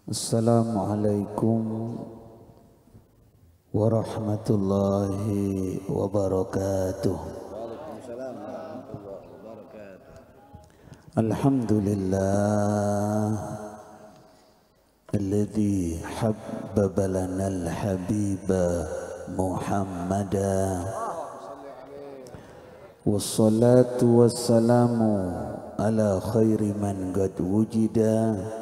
Assalamualaikum warahmatullahi wabarakatuh. Waalaikumsalam warahmatullahi wabarakatuh. Alhamdulillah alladzi habbaba lana al-habiba Muhammadan wassalatu wassalamu ala khairi man qad wujida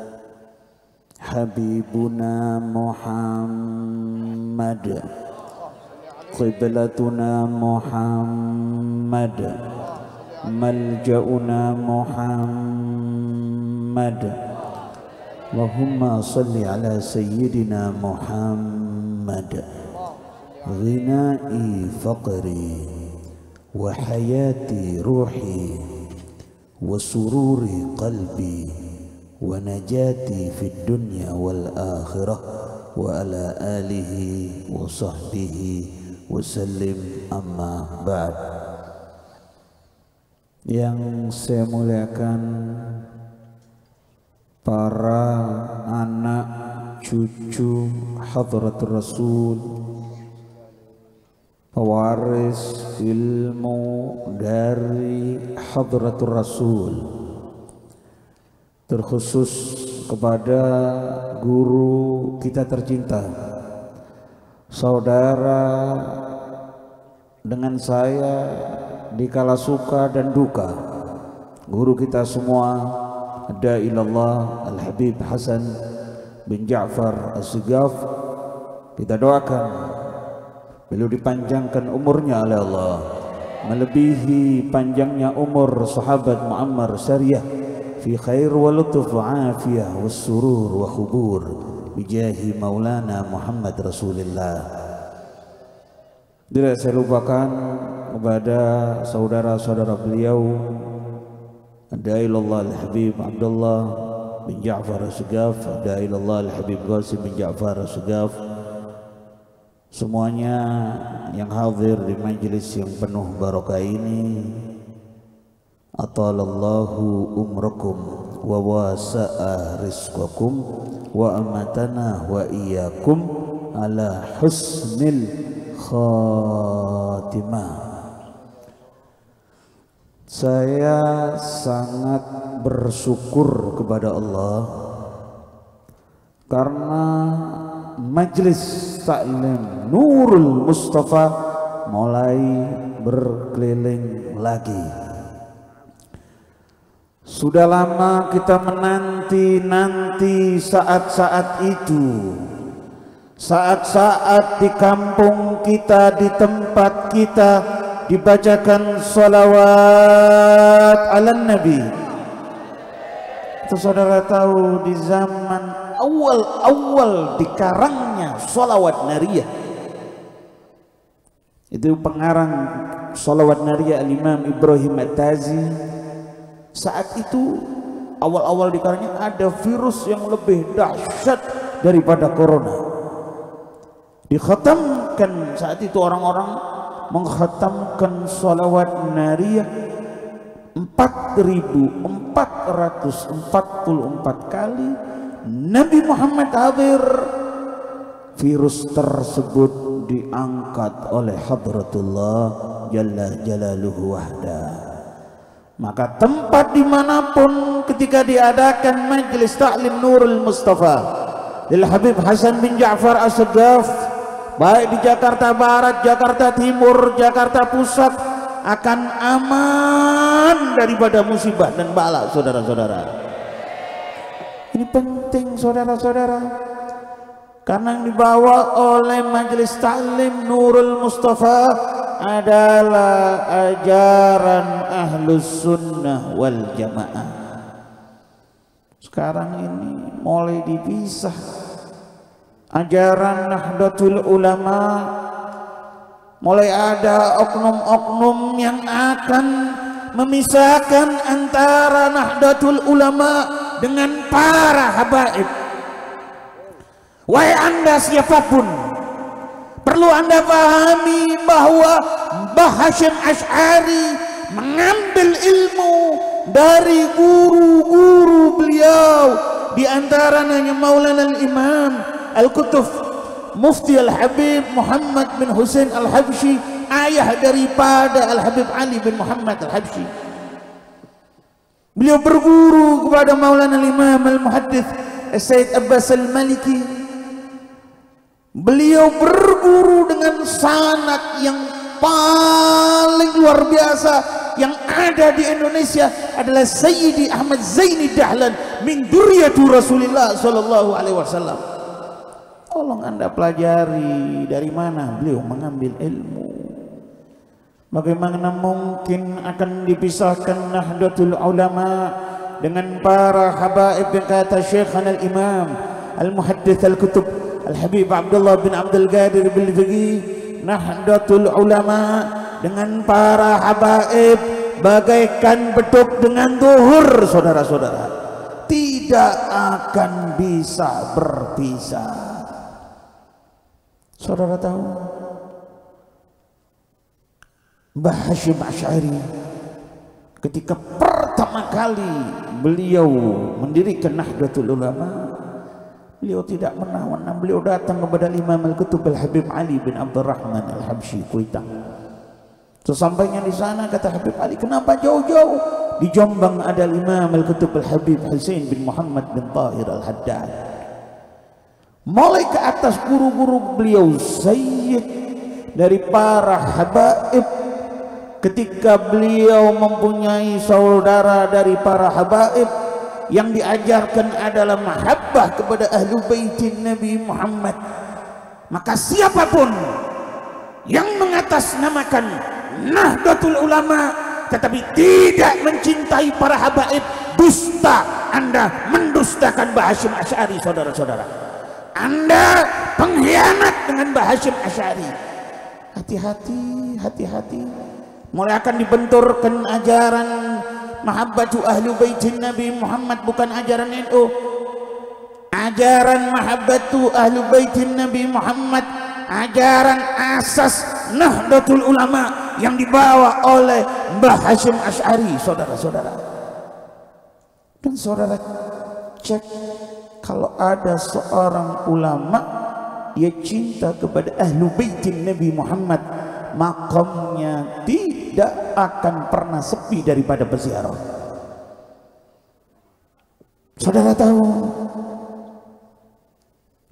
Habibuna Muhammad, qiblatuna Muhammad, malja'una Muhammad. Allahumma salli ala sayyidina Muhammad, ghinai faqri wa hayati ruhi wa sururi qalbi wa najati fid dunya wal akhirah wa ala alihi wa sahbihi wa sallim, amma ba'd. Yang saya muliakan para anak cucu Hadratur Rasul, pewaris ilmu dari Hadratur Rasul, terkhusus kepada guru kita tercinta, saudara dengan saya di kala suka dan duka, guru kita semua, Dailallah Al-Habib Hasan bin Ja'far As-Segaf. Kita doakan beliau dipanjangkan umurnya oleh Allah, melebihi panjangnya umur sahabat Muammar Syariah, fi khair wa lutuf wa afiyah wa surur wa khubur bijahi maulana Muhammad Rasulullah. Tidak saya lupakan kepada saudara-saudara beliau, Dailallah Al-Habib Abdullah bin Ja'far As-Segaf, Dailallah Al-Habib Qasim bin Ja'far As-Segaf, semuanya yang hadir di majelis yang penuh barokah ini. Atalallahu umrakum wa wasa'a rizqakum wa amatana wa iyyakum ala husnil khatimah. Saya sangat bersyukur kepada Allah karena Majelis Taklim Nurul Mustafa mulai berkeliling lagi. Sudah lama kita menanti-nanti saat-saat itu, saat-saat di kampung kita, di tempat kita dibacakan salawat ala Nabi. Itu saudara tahu, di zaman awal-awal dikarangnya salawat nariyah, itu pengarang salawat nariyah Al-Imam Ibrahim At-Tazi. Saat itu awal-awal dikarangnya ada virus yang lebih dahsyat daripada corona. Dikhatamkan saat itu, orang-orang mengkhatamkan salawat nariyah 4.444 kali. Nabi Muhammad hadir, virus tersebut diangkat oleh Hadratullah Jalla Jalaluhu Wahda. Maka tempat dimanapun ketika diadakan Majelis Taklim Nurul Mustafa Lil Habib Hasan bin Ja'far As-Segaf, baik di Jakarta Barat, Jakarta Timur, Jakarta Pusat, akan aman daripada musibah dan bala, saudara-saudara. Ini penting, saudara-saudara, karena yang dibawa oleh Majelis Taklim Nurul Mustafa adalah ajaran Ahlus Sunnah wal Jamaah. Sekarang ini mulai dipisah ajaran Nahdlatul Ulama, mulai ada oknum-oknum yang akan memisahkan antara Nahdlatul Ulama dengan para habaib. Wahai Anda siapapun, perlu Anda pahami bahwa Mbah Hasyim Asy'ari mengambil ilmu dari guru-guru beliau, Di antaranya Maulana Al-Imam Al-Qutb Mufti Al-Habib Muhammad bin Husain Al-Habsyi, ayah daripada Al-Habib Ali bin Muhammad Al-Habsyi. Beliau berguru kepada Maulana Al-Imam Al-Muhaddits Sayyid Abbas Al-Maliki. Beliau berguru dengan sanad yang paling luar biasa yang ada di Indonesia adalah Sayyidi Ahmad Zaini Dahlan min dzurriyyati Rasulillah sallallahu alaihi wasallam. Tolong Anda pelajari dari mana beliau mengambil ilmu. Bagaimana mungkin akan dipisahkan Nahdlatul Ulama dengan para habaib yang kata Syekhana Al-Imam Al-Muhaddits Al-Qutb Al-Habib Abdullah bin Abdul Qadir Al-Fiqi. Nahdlatul Ulama dengan para habaib bagaikan beduk dengan duhur, saudara-saudara, tidak akan bisa berpisah. Saudara tahu Mbah Hasyim Asy'ari ketika pertama kali beliau mendirikan Nahdlatul Ulama, beliau tidak menawan. Beliau datang kepada Imam Al-Qutb Al-Habib Ali bin Abdurrahman Al-Habsyi Kuitang. Sesampainya di sana kata Habib Ali, kenapa jauh-jauh? Di Jombang ada Imam Al-Qutb Al-Habib Husain bin Muhammad bin Tahir Al-Haddad. Mulai ke atas guru-guru beliau Sayyid dari para habaib. Ketika beliau mempunyai saudara dari para habaib, yang diajarkan adalah mahabbah kepada ahlu baitin Nabi Muhammad, maka siapapun yang mengatasnamakan Nahdlatul Ulama tetapi tidak mencintai para habaib, dusta. Anda mendustakan Mbah Hasyim Asy'ari, saudara-saudara. Anda pengkhianat dengan Mbah Hasyim Asy'ari. Hati-hati, hati-hati. Mulai akan dibenturkan ajaran mahabbatu ahlu baitin Nabi Muhammad, bukan ajaran NU. Ajaran mahabbatu ahlu baitin Nabi Muhammad, ajaran asas Nahdlatul Ulama yang dibawa oleh Mbah Hasyim Asy'ari, saudara-saudara. Dan saudara cek, kalau ada seorang ulama dia cinta kepada ahlu baitin Nabi Muhammad, makamnya tidak akan pernah sepi daripada peziarah. Saudara tahu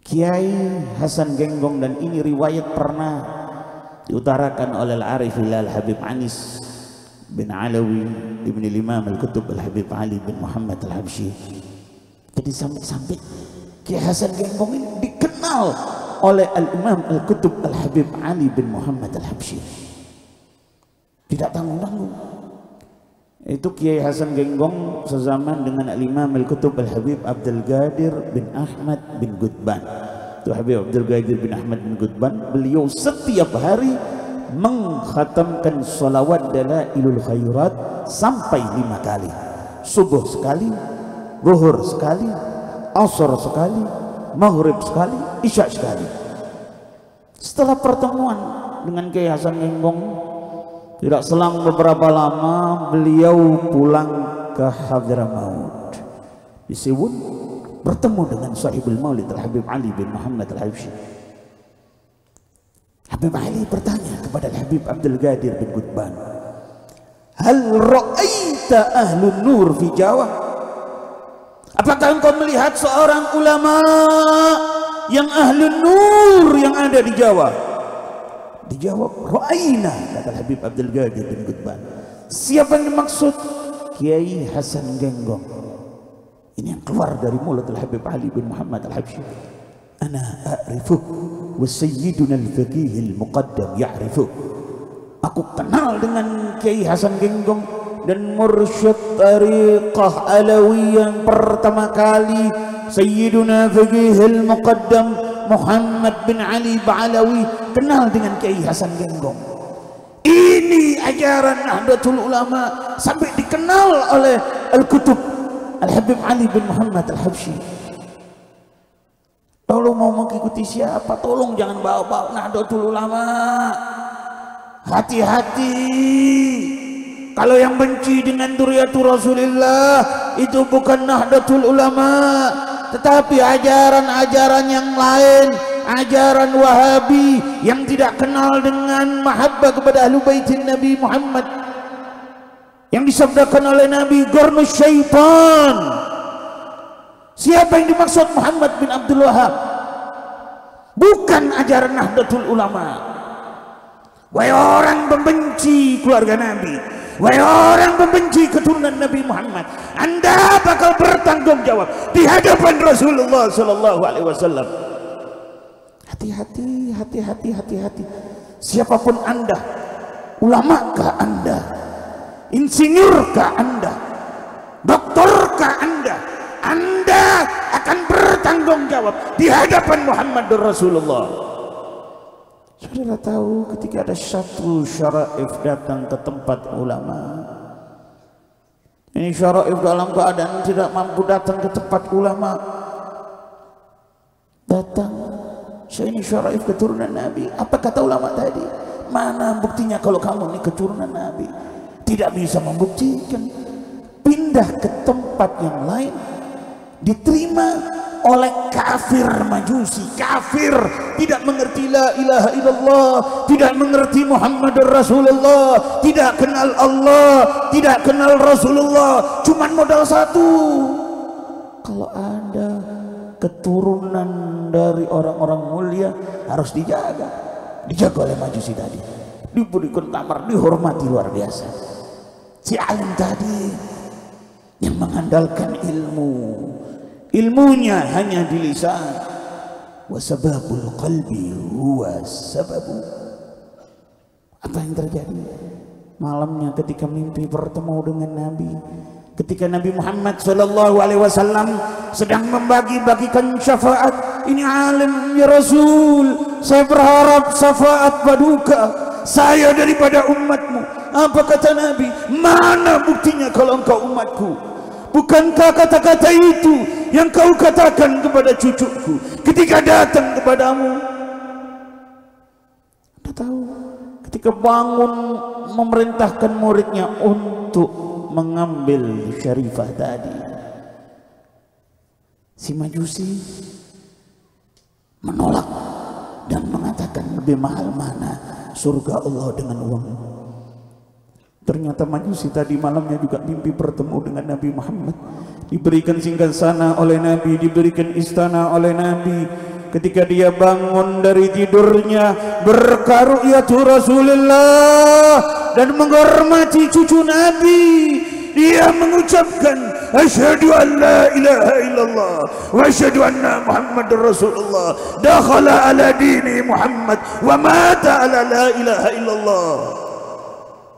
Kiai Hasan Genggong, dan ini riwayat pernah diutarakan oleh Al-Arif Al-Habib Anis bin Alawi ibn Imam Al-Qutb Al-Habib Ali bin Muhammad Al-Habsyi. Jadi sampai-sampai Kiai Hasan Genggong ini dikenal oleh Al-Imam Al-Qutb Al-Habib Ali bin Muhammad Al-Habsyi. Tidak tanggung-tanggung. Itu Kiai Hasan Genggong sezaman dengan Al-Imam Al-Qutb Al-Habib Abdul Qadir bin Ahmad bin Gudban. Itu Habib Abdul Qadir bin Ahmad bin Gudban, beliau setiap hari mengkhatamkan salawat Dalailul Khairat sampai 5 kali. Subuh sekali, zuhur sekali, asar sekali, maghrib sekali, isya sekali. Setelah pertemuan dengan Kiai Hasan Genggong, tidak selang beberapa lama beliau pulang ke Hadramaut. Di Siwun bertemu dengan sahibul maulid Al-Habib Ali bin Muhammad Al-Habsyi. Habib Ali bertanya kepada Al-Habib Abdul Qadir bin Gudban, hal ra'aita ahlun nur fi Jawa? Apakah engkau melihat seorang ulama yang ahlun nur yang ada di Jawa? Dijawab, ra'aina, kata Habib Abdul Qadir bin Gudban. Siapa yang dimaksud? Kiai Hasan Genggong. Ini yang keluar dari mulut Al-Habib Ali bin Muhammad Al-Habsyi. Ana a'rifuh wa sayyiduna al-faqih al-muqaddam ya'rifuh. Aku kenal dengan Kiai Hasan Genggong dan mursyid tariqah Alawi yang pertama kali, Sayyiduna Faqih al-Muqaddam Muhammad bin Ali Ba'alawi, kenal dengan Kiai Hasan Genggong. Ini ajaran Nahdlatul Ulama sampai dikenal oleh Al-Qutb Al-Habib Ali bin Muhammad Al-Habsyi. Kalau mau mengikuti siapa, tolong jangan bawa-bawa Nahdlatul Ulama. Hati-hati. Kalau yang benci dengan dzurriyyatu Rasulillah itu bukan Nahdlatul Ulama, tetapi ajaran-ajaran yang lain, ajaran Wahabi yang tidak kenal dengan mahabbah kepada ahlu baitin Nabi Muhammad, yang disabdakan oleh Nabi Gornus Syaitan. Siapa yang dimaksud? Muhammad bin Abdul Wahab, bukan ajaran Nahdlatul Ulama. Wahai orang pembenci keluarga Nabi, wahai orang pembenci keturunan Nabi Muhammad, Anda bakal bertanggung jawab di hadapan Rasulullah sallallahu alaihi wasallam. Hati-hati, hati-hati, hati-hati. Siapapun Anda, ulamakah Anda, insinyurkah Anda, doktorkah Anda, Anda akan bertanggung jawab di hadapan Muhammadur Rasulullah. Saudara tahu ketika ada satu syaraif datang ke tempat ulama, ini syaraif dalam keadaan tidak mampu datang ke tempat ulama, datang, saya ini syaraif keturunan Nabi. Apa kata ulama tadi? Mana buktinya kalau kamu ini keturunan Nabi? Tidak bisa membuktikan. Pindah ke tempat yang lain, diterima oleh kafir Majusi, kafir, tidak mengerti la ilaha illallah, tidak mengerti Muhammadur Rasulullah, tidak kenal Allah, tidak kenal Rasulullah, cuman modal satu. Kalau ada keturunan dari orang-orang mulia harus dijaga, dijaga oleh Majusi tadi, diberikan kamar, dihormati luar biasa. Si alim tadi yang mengandalkan ilmu, ilmunya hanya di lisan. Wasababul qalbi huwa sababu. Apa yang terjadi? Malamnya ketika mimpi bertemu dengan Nabi, ketika Nabi Muhammad sallallahu alaihi wasallam sedang membagi-bagikan syafaat, ini alim ya Rasul, saya berharap syafaat paduka saya daripada umatmu. Apa kata Nabi? Mana buktinya kalau engkau umatku? Bukankah kata-kata itu yang kau katakan kepada cucuku ketika datang kepadamu? Anda tahu, ketika bangun memerintahkan muridnya untuk mengambil syarifah tadi, si Majusi menolak dan mengatakan lebih mahal mana surga Allah dengan uang. Ternyata Majusi tadi malamnya juga mimpi bertemu dengan Nabi Muhammad, diberikan singgasana oleh Nabi, diberikan istana oleh Nabi. Ketika dia bangun dari tidurnya, berkaru'yatu Rasulullah dan menghormati cucu Nabi, dia mengucapkan asyhadu an la ilaha illallah wa asyhadu anna Muhammadar Rasulullah, dakhala ala dini Muhammad wa mata ala la ilaha illallah.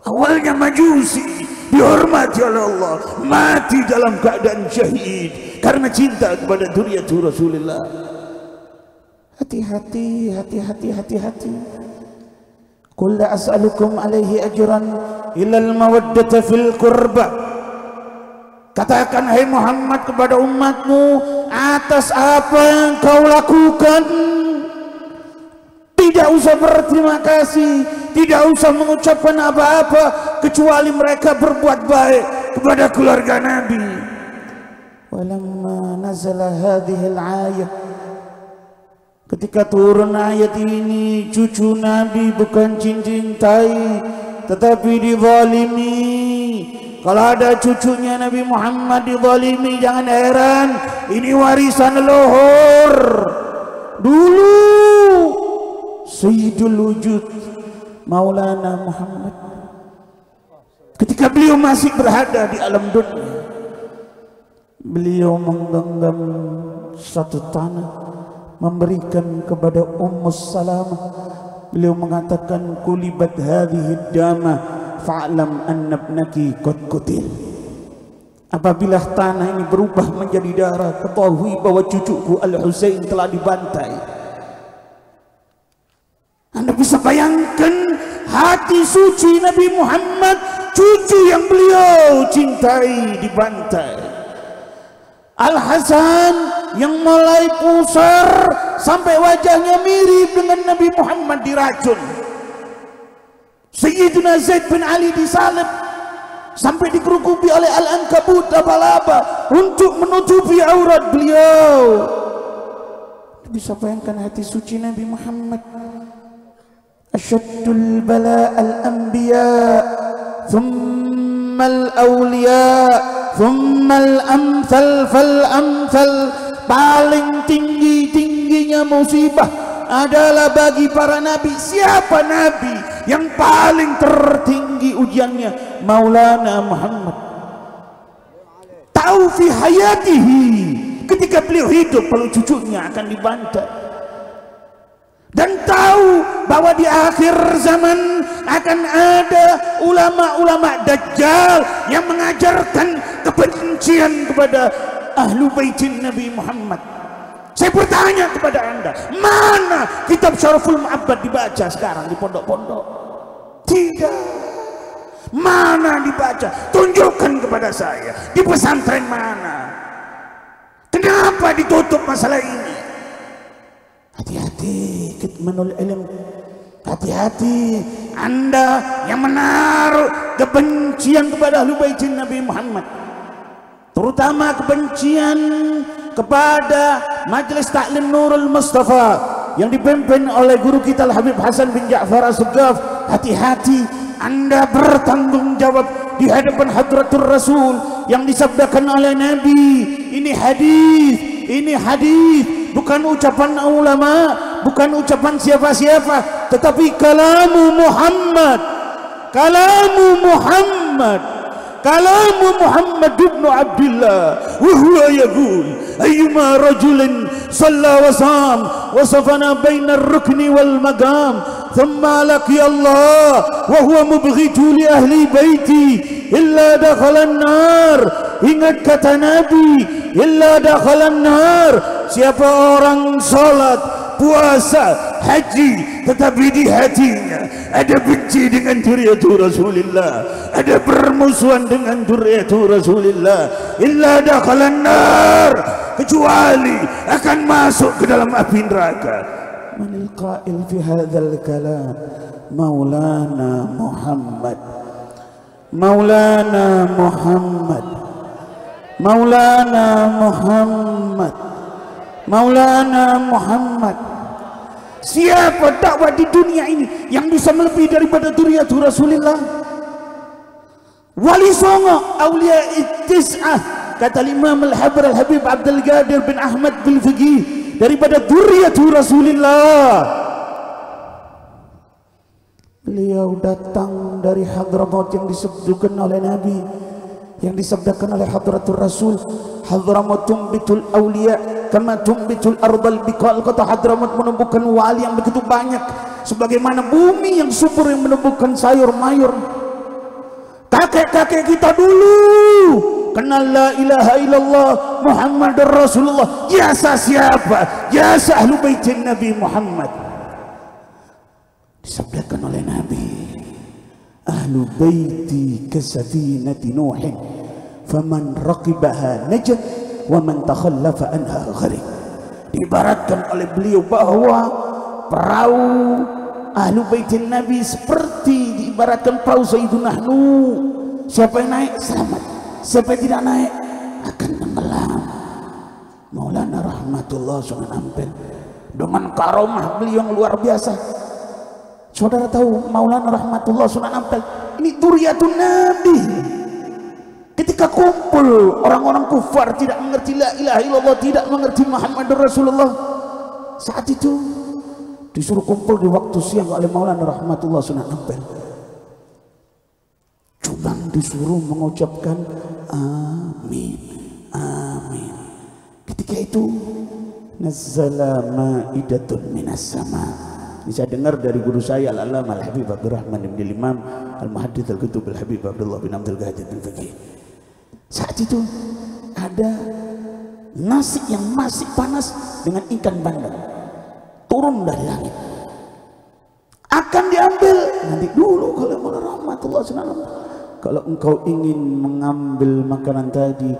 Awalnya Majusi, dihormati oleh Allah, mati dalam keadaan syahid karena cinta kepada dzurriyyatu Rasulullah. Hati-hati, hati-hati, hati-hati. Qul la as'alukum alaihi ajran illa al-mawaddata fil qurba. Katakan hai Muhammad kepada umatmu, atas apa yang kau lakukan tidak usah berterima kasih, tidak usah mengucapkan apa-apa kecuali mereka berbuat baik kepada keluarga Nabi. Walamma nazala hadhil ayat, ketika turun ayat ini, cucu Nabi bukan cintai tetapi dizalimi. Kalau ada cucunya Nabi Muhammad dizalimi, jangan heran, ini warisan leluhur. Dulu Sayyidul Wujud Maulana Muhammad, ketika beliau masih berada di alam dunia, beliau menggenggam satu tanah, memberikan kepada Ummus Salamah. Beliau mengatakan, kulibat hadhihi dama fa'lam anna ibnaki qad qutil. Apabila tanah ini berubah menjadi darah, ketahui bahwa cucuku Al-Husain telah dibantai. Anda bisa bayangkan hati suci Nabi Muhammad, cucu yang beliau cintai dibantai. Al-Hasan yang mulai pusar sampai wajahnya mirip dengan Nabi Muhammad diracun. Sayyidina Zaid bin Ali disalib. sampai dikerukupi oleh al-ankabut, laba-laba, untuk menutupi aurat beliau. Bisa bayangkan hati suci Nabi Muhammad. Asyaddul bala al-anbiya, thumma al-awliya, thumma al-amthal fal-amthal. Paling tinggi-tingginya musibah adalah bagi para nabi. Siapa nabi yang paling tertinggi ujiannya? Maulana Muhammad. Tahu fi hayatihi, ketika beliau hidup kalau cucunya akan dibantai, dan tahu bahwa di akhir zaman akan ada ulama-ulama dajjal yang mengajarkan kebencian kepada ahlu baitin Nabi Muhammad. Saya bertanya kepada anda, mana kitab Syaraful Mu'abbad dibaca sekarang di pondok-pondok? Tidak. Mana dibaca? Tunjukkan kepada saya. Di pesantren mana? Kenapa ditutup masalah ini? Hati-hati kitmanul ilm. Hati-hati anda yang menaruh kebencian kepada ahlu baitin Nabi Muhammad, terutama kebencian kepada Majelis Ta'lim Nurul Mustafa yang dipimpin oleh guru kita Al-Habib Hasan bin Ja'far As-Segaf. Hati-hati anda bertanggung jawab di hadapan Hadratur Rasul yang disabdakan oleh Nabi. Ini hadis, bukan ucapan ulama, bukan ucapan siapa-siapa, tetapi kalamu Muhammad, kalamu Muhammad ibn Abdullah, wa huwa yaqul ayyuma rajulin shalla wa sam wa safana baina ar-rukni wal maqam thumma laqiya Allah wa huwa mubghitu li ahli baiti illa dakhala an-nar. Ingat kata Nabi, illa dakhala an-nar. Siapa orang salat, puasa, haji, tetapi di hatinya ada benci dengan dzurriyyatul Rasulillah, ada permusuhan dengan dzurriyyatul Rasulillah, illa dakhalan nar, kecuali akan masuk ke dalam api neraka. Manil qail fi hadzal kalam? Maulana Muhammad, Maulana Muhammad, Maulana Muhammad, Maulana Muhammad. Siapa dakwah di dunia ini yang bisa melebihi daripada dzurriyyatul Rasulillah? Wali songo aulia ittis'ah, kata Imam Al-Habr Al-Habib Abdul Qadir bin Ahmad bin Fiqih, daripada dzurriyyatul Rasulillah. Beliau datang dari Hadramaut yang disebutkan oleh Nabi, yang disabdakan oleh Hadratul Rasul, Hadramaut tumbitul awliya kama tumbitul ardal biqal. Kata Hadramaut menumbuhkan wali yang begitu banyak sebagaimana bumi yang subur yang menumbuhkan sayur mayur. Kakek-kakek kita dulu kenal la ilaha illallah Muhammadur Rasulullah. Jasa siapa? Jasa ahlu baitin Nabi Muhammad. Disabdakan oleh Nabi, ahlu baiti kasafinati Nuhin, faman raqibaha najat wa man takhallafa anha gharik. Diibaratkan oleh beliau bahwa perahu ahlu baitin Nabi seperti diibaratkan perahu Sayyidina Nuh. Siapa yang naik selamat, siapa yang tidak naik akan tenggelam. Maulana rahmatullah Sunan Ampel dengan karomah beliau yang luar biasa. Saudara tahu Maulana rahmatullah Sunan Ampel ini dzurriyyatun Nabi. Ketika kumpul orang-orang kufar tidak mengerti la ilaha illallah, tidak mengerti Muhammadur Rasulullah, saat itu disuruh kumpul di waktu siang oleh Maulana rahmatullah Sunan Ampel. Cuma disuruh mengucapkan amin, amin. Ketika itu nazzala ma'idatun minas sama. Saya dengar dari guru saya Al-Allamah Al-Habib Abdurrahman bin Imam Al-Muhaddits Al-Kutub Al-Habib Abdullah bin Abdul Ghajid bin Fiqih. Saat itu ada nasi yang masih panas dengan ikan bandeng turun dari langit, akan diambil nanti dulu kalau mulai rahmatullah SAW. Kalau engkau ingin mengambil makanan tadi,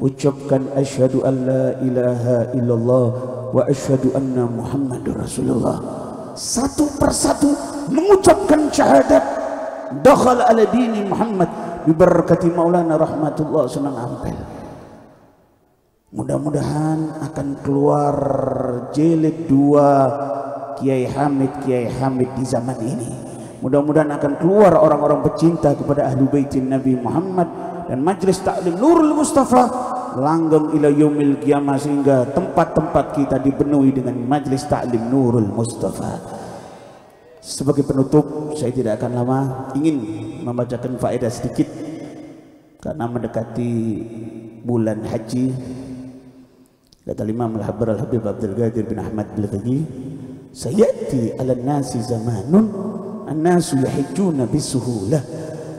ucapkan asyhadu an la ilaha illallah wa asyhadu anna Muhammadur Rasulullah. Satu persatu mengucapkan syahadat, dakhala ala dini Muhammad Biberkati Maulana rahmatullah Sunan Ampel. Mudah-mudahan akan keluar jilid 2 Kiai Hamid di zaman ini. Mudah-mudahan akan keluar orang-orang pecinta kepada ahlu baitin Nabi Muhammad, dan majlis taklim Nurul Mustafa langgeng ila yaumil qiyamah, sehingga tempat-tempat kita dipenuhi dengan majlis taklim Nurul Mustafa. Sebagai penutup, saya tidak akan lama, ingin membacakan faedah sedikit karena mendekati bulan haji. Kata Imam Al-Habbar Al-Habib Abdul Qadir bin Ahmad Al-Faqih, sayati 'ala an-nasi zamanun an-nasu yahijjuna bisuhulah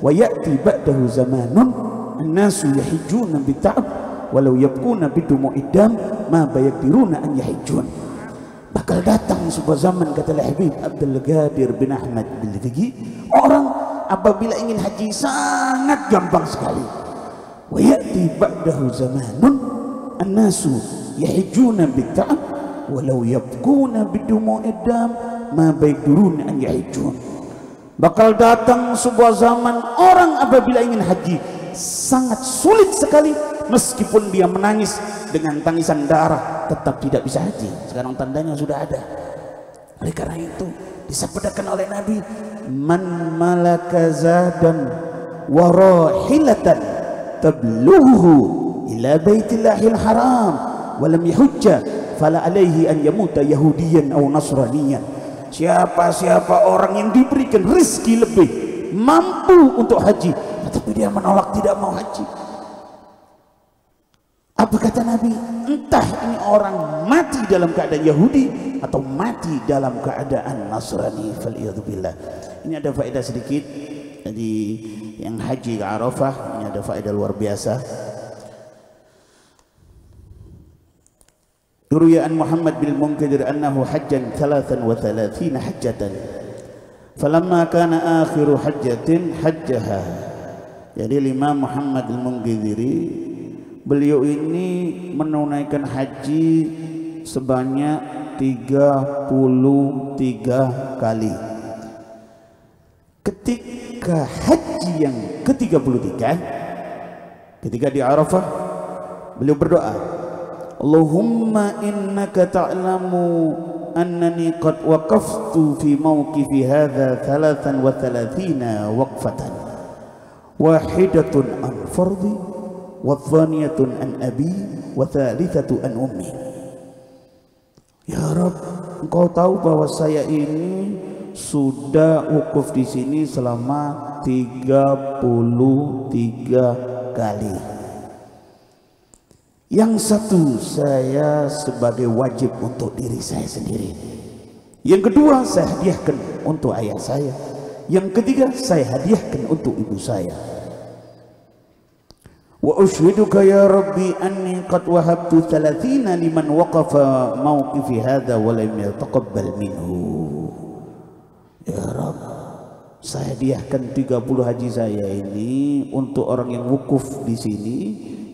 wa ya'ti ba'dahu zamanun an-nasu yahijjuna bita'ab walau yabquna bidumu'id dam ma bayaqdiruna an yahijjun. Bakal datang sebuah zaman, kata Habib Abdul Qadir bin Ahmad Al-Faqih, orang apabila ingin haji sangat gampang sekali. Wa ya'ti ba'dahu zamanun an-nasu yahijjuna bita'ab walau yabquna bidumu'id dam ma bayaqdiruna an yahijjun. Bakal datang sebuah zaman orang apabila ingin haji sangat sulit sekali, meskipun dia menangis dengan tangisan darah tetap tidak bisa haji. Sekarang tandanya sudah ada. Oleh karena itu disabdakan oleh Nabi, man malaka zadan wa rahilatan tablughu ila baitillahil haram wa lam yahujja fala alaihi an yamuta yahudiyan aw nasraniyan. Siapa orang yang diberikan rezeki lebih, mampu untuk haji, tetapi dia menolak, tidak mau haji, apa kata Nabi? Entah ini orang mati dalam keadaan Yahudi atau mati dalam keadaan Nasrani. Faliyadzubillah. Ini ada faedah sedikit. Jadi yang haji ke Arafah, ini ada faedah luar biasa. Ruya an Muhammad bin Munkadir annahu hajjan 33 hajjatan. Falamma kana akhiru hajjatin hajjaha. Jadi Imam Muhammad bin Munkadiri, beliau ini menunaikan haji sebanyak 33 kali. Ketika haji yang ke-33, ketika di Arafah, beliau berdoa, Allahumma innaka ta'lamu annani qad waqaftu fi mawqifi hadha 33 waqfatan, wahidatun an fardi wa thaniyatun an abi wa thalithatu an ummi. Ya Rabb, engkau tahu bahwa saya ini sudah wukuf di sini selama 33 kali. Yang satu saya sebagai wajib untuk diri saya sendiri. Yang kedua saya hadiahkan untuk ayah saya. Yang ketiga saya hadiahkan untuk ibu saya. Wa ushhiduka ya Rabbi anni qad wahabtu 30 liman waqafa mawqifi hadha wa lam yataqabbal minhu. Ya Rabb, saya hadiahkan 30 haji saya ini untuk orang yang wukuf di sini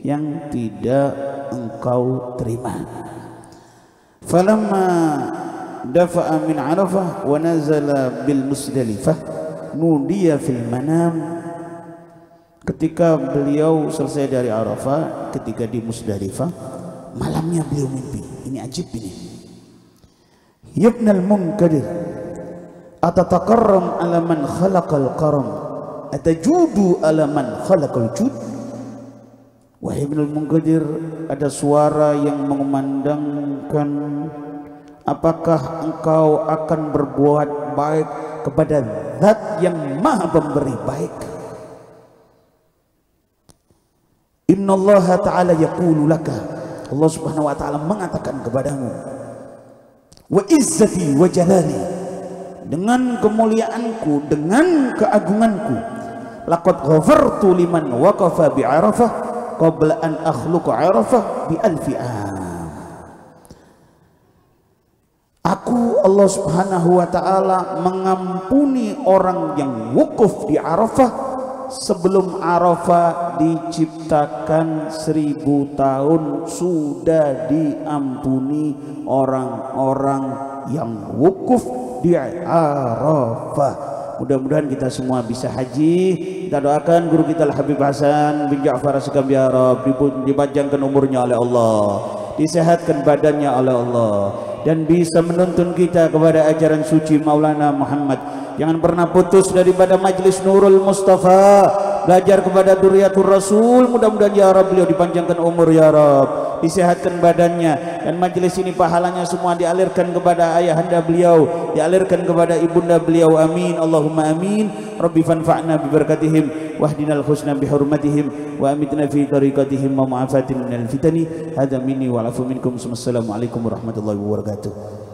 yang tidak engkau terima. Falamma dafa'a min Arafah wa nazala bil Musdalifah nudiya fil manam. Ketika beliau selesai dari Arafah, ketika di Musdalifah, malamnya beliau mimpi. Ini ajib ini. Ya Ibnal Munkadir, atatakarram ala man khalaqal karam, atajudu ala man khalaqal jud. Wahai Ibnul Munkadir, ada suara yang mengumandangkan, apakah engkau akan berbuat baik kepada Zat yang Maha Pemberi baik? Innallaha ta'ala yaqulu laka, Allah Subhanahu wa ta'ala mengatakan kepadamu, wa izzati wa jalali, dengan kemuliaanku, dengan keagunganku, laqad ghafartu liman waqafa bi Arafah qabla an akhluqa Arafah bi alfi am. Aku Allah Subhanahu wa ta'ala mengampuni orang yang wukuf di Arafah sebelum Arafah diciptakan 1000 tahun, sudah diampuni orang-orang yang wukuf di Arafah. Mudah-mudahan kita semua bisa haji. Kita doakan guru kita Al-Habib Hasan bin Ja'far As-Sigaf ya Rabb, dipanjangkan umurnya oleh Allah, disehatkan badannya oleh Allah, dan bisa menuntun kita kepada ajaran suci Maulana Muhammad. Jangan pernah putus daripada majlis Nurul Mustafa, belajar kepada Duriyatul Rasul. Mudah-mudahan ya Rabb beliau dipanjangkan umur ya Rabb, disehatkan badannya, dan majlis ini pahalanya semua dialirkan kepada ayahanda beliau, dialirkan kepada ibunda beliau. Amin Allahumma amin. Rabbi fanfa'na bi barakatihim wahdinal husna bi hurmatihim wa amitna fi tariqatihim wa mu'afatin minal fitani. Hadza minni wa afu minkum. Assalamualaikum warahmatullahi wabarakatuh.